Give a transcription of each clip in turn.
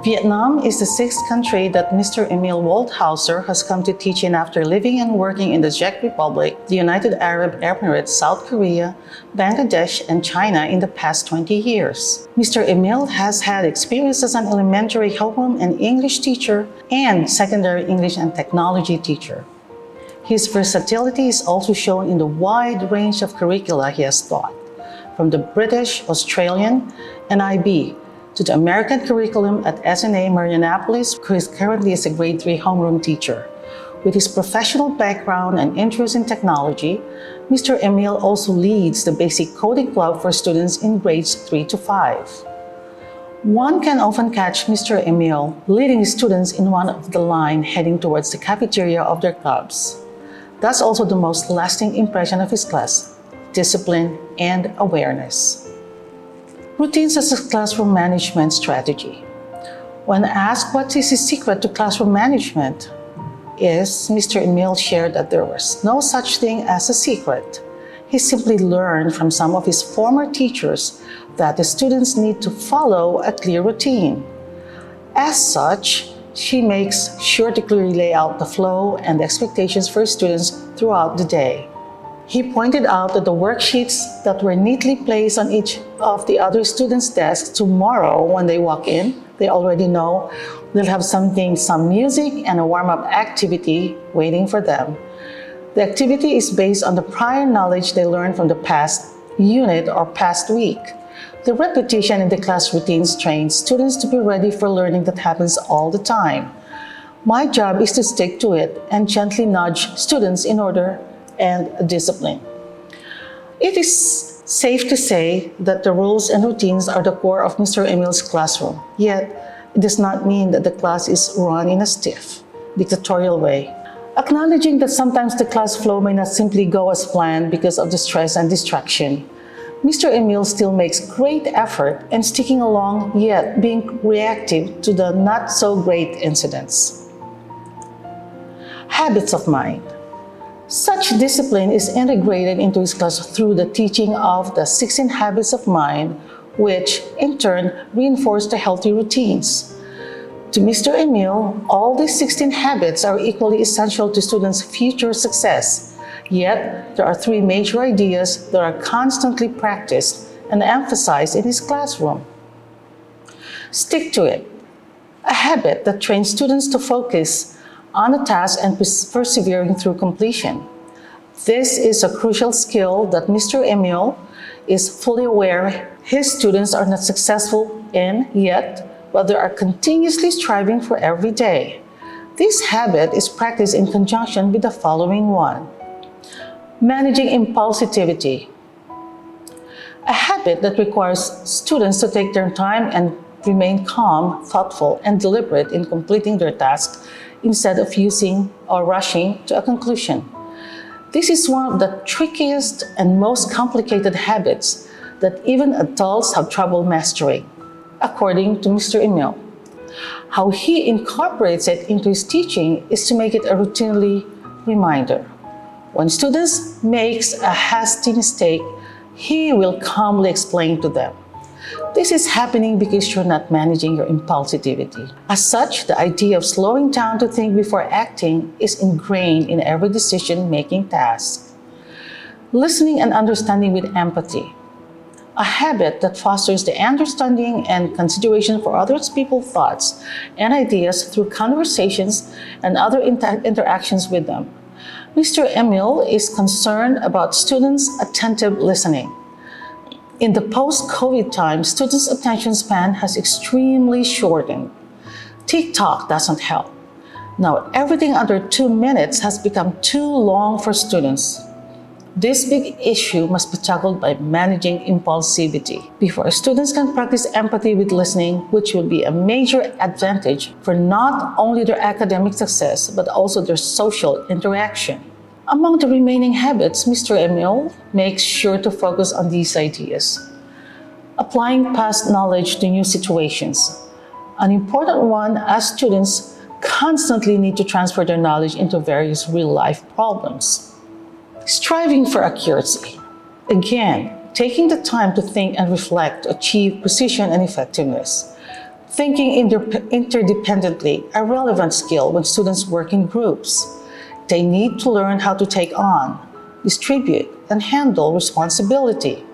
Vietnam is the sixth country that Mr. Emil Waldhauser has come to teach in after living and working in the Czech Republic, the United Arab Emirates, South Korea, Bangladesh, and China in the past 20 years. Mr. Emil has had experience as an elementary homeroom and English teacher and secondary English and technology teacher. His versatility is also shown in the wide range of curricula he has taught, from the British, Australian, and IB, to the American curriculum at SNA Marianapolis, where he currently is a grade 3 homeroom teacher. With his professional background and interest in technology, Mr. Emil also leads the basic coding club for students in grades 3 to 5. One can often catch Mr. Emil leading students in one of the line heading towards the cafeteria of their clubs. That's also the most lasting impression of his class: discipline and awareness. Routines as a classroom management strategy. When asked what is his secret to classroom management, Mr. Emil shared that there was no such thing as a secret. He simply learned from some of his former teachers that the students need to follow a clear routine. As such, she makes sure to clearly lay out the flow and the expectations for students throughout the day. He pointed out that the worksheets that were neatly placed on each of the other students' desks tomorrow when they walk in, they already know they'll have some music and a warm-up activity waiting for them. The activity is based on the prior knowledge they learned from the past unit or past week. The repetition in the class routines trains students to be ready for learning that happens all the time. My job is to stick to it and gently nudge students in order and discipline. It is safe to say that the rules and routines are the core of Mr. Emil's classroom, yet it does not mean that the class is run in a stiff, dictatorial way. Acknowledging that sometimes the class flow may not simply go as planned because of the stress and distraction, Mr. Emil still makes great effort in sticking along, yet being reactive to the not-so-great incidents. Habits of mind. Such discipline is integrated into his class through the teaching of the 16 habits of mind, which in turn reinforce the healthy routines. To Mr. Emil, all these 16 habits are equally essential to students' future success. Yet, there are 3 major ideas that are constantly practiced and emphasized in his classroom. Stick to it. A habit that trains students to focus on a task and persevering through completion. This is a crucial skill that Mr. Emil is fully aware his students are not successful in yet, but they are continuously striving for every day. This habit is practiced in conjunction with the following one: managing impulsivity. A habit that requires students to take their time and remain calm, thoughtful, and deliberate in completing their tasks instead of using or rushing to a conclusion. This is one of the trickiest and most complicated habits that even adults have trouble mastering, according to Mr. Emil. How he incorporates it into his teaching is to make it a routinely reminder. When students make a hasty mistake, he will calmly explain to them, "This is happening because you're not managing your impulsivity." As such, the idea of slowing down to think before acting is ingrained in every decision-making task. Listening and understanding with empathy. A habit that fosters the understanding and consideration for other people's thoughts and ideas through conversations and other interactions with them. Mr. Emil is concerned about students' attentive listening. In the post-COVID time, students' attention span has extremely shortened. TikTok doesn't help. Now, everything under 2 minutes has become too long for students. This big issue must be tackled by managing impulsivity. Before students can practice empathy with listening, which will be a major advantage for not only their academic success, but also their social interaction. Among the remaining habits, Mr. Emil makes sure to focus on these ideas. Applying past knowledge to new situations. An important one, as students constantly need to transfer their knowledge into various real-life problems. Striving for accuracy. Again, taking the time to think and reflect to achieve precision and effectiveness. thinking interdependently, a relevant skill when students work in groups. They need to learn how to take on, distribute, and handle responsibility.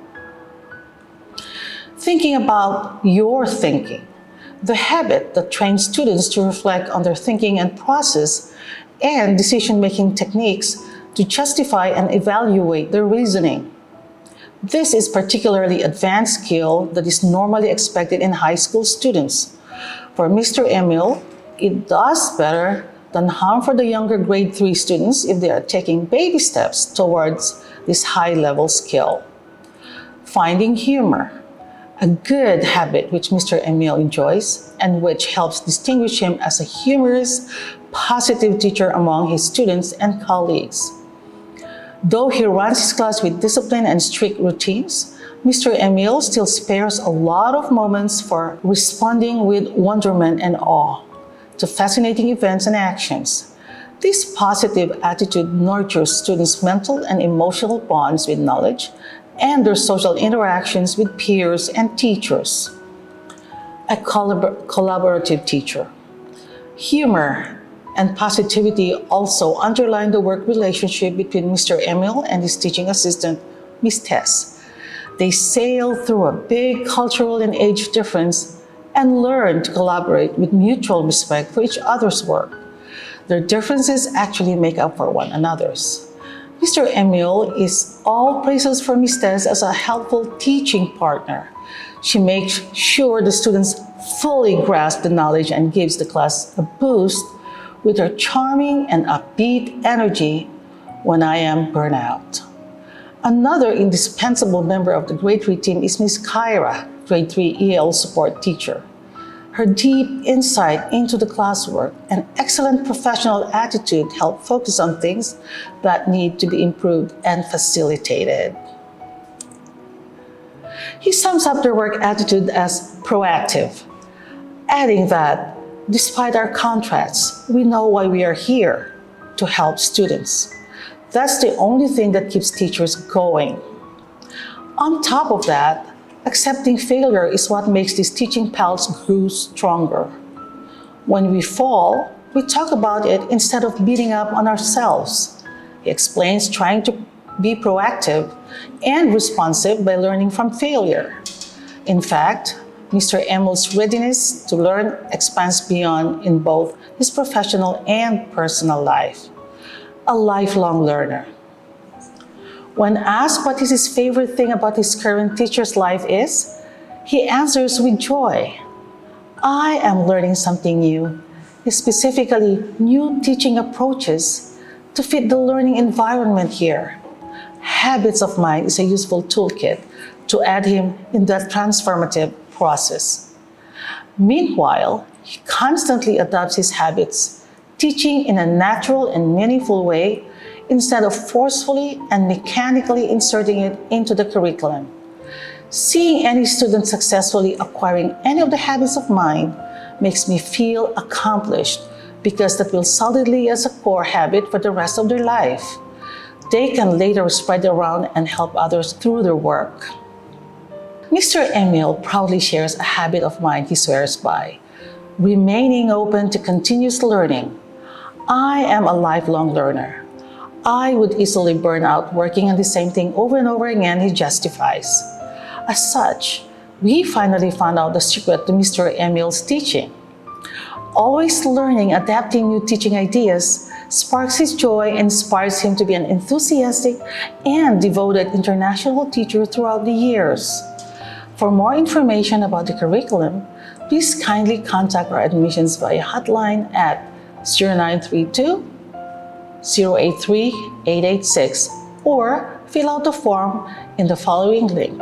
Thinking about your thinking, the habit that trains students to reflect on their thinking and process and decision-making techniques to justify and evaluate their reasoning. This is particularly advanced skill that is normally expected in high school students. For Mr. Emil, it does better than harm for the younger grade 3 students if they are taking baby steps towards this high-level skill. Finding humor, a good habit which Mr. Emil enjoys and which helps distinguish him as a humorous, positive teacher among his students and colleagues. Though he runs his class with discipline and strict routines, Mr. Emil still spares a lot of moments for responding with wonderment and awe to fascinating events and actions. This positive attitude nurtures students' mental and emotional bonds with knowledge and their social interactions with peers and teachers. A collaborative teacher. Humor and positivity also underline the work relationship between Mr. Emil and his teaching assistant, Ms. Tess. They sail through a big cultural and age difference and learn to collaborate with mutual respect for each other's work. Their differences actually make up for one another's. Mr. Emil is all praises for Ms. Tess as a helpful teaching partner. She makes sure the students fully grasp the knowledge and gives the class a boost with her charming and upbeat energy when I am burnt out. Another indispensable member of the grade 3 team is Ms. Kyra, grade 3 EL support teacher. Her deep insight into the classwork and excellent professional attitude help focus on things that need to be improved and facilitated. He sums up their work attitude as proactive, adding that despite our contrasts, we know why we are here, to help students. That's the only thing that keeps teachers going. On top of that, accepting failure is what makes these teaching pals grow stronger. When we fall, we talk about it instead of beating up on ourselves. He explains trying to be proactive and responsive by learning from failure. In fact, Mr. Emil's readiness to learn expands beyond in both his professional and personal life. A lifelong learner. When asked what his favorite thing about his current teacher's life is, he answers with joy. I am learning something new, specifically new teaching approaches to fit the learning environment here. Habits of Mind is a useful toolkit to aid him in that transformative process. Meanwhile, he constantly adapts his habits, teaching in a natural and meaningful way instead of forcefully and mechanically inserting it into the curriculum. Seeing any student successfully acquiring any of the habits of mind makes me feel accomplished because that will solidly as a core habit for the rest of their life. They can later spread around and help others through their work. Mr. Emil proudly shares a habit of mine he swears by, remaining open to continuous learning. I am a lifelong learner. I would easily burn out working on the same thing over and over again, he justifies. As such, we finally found out the secret to Mr. Emil's teaching. Always learning, adapting new teaching ideas sparks his joy and inspires him to be an enthusiastic and devoted international teacher throughout the years. For more information about the curriculum, please kindly contact our admissions via hotline at 0932-083-886 or fill out the form in the following link.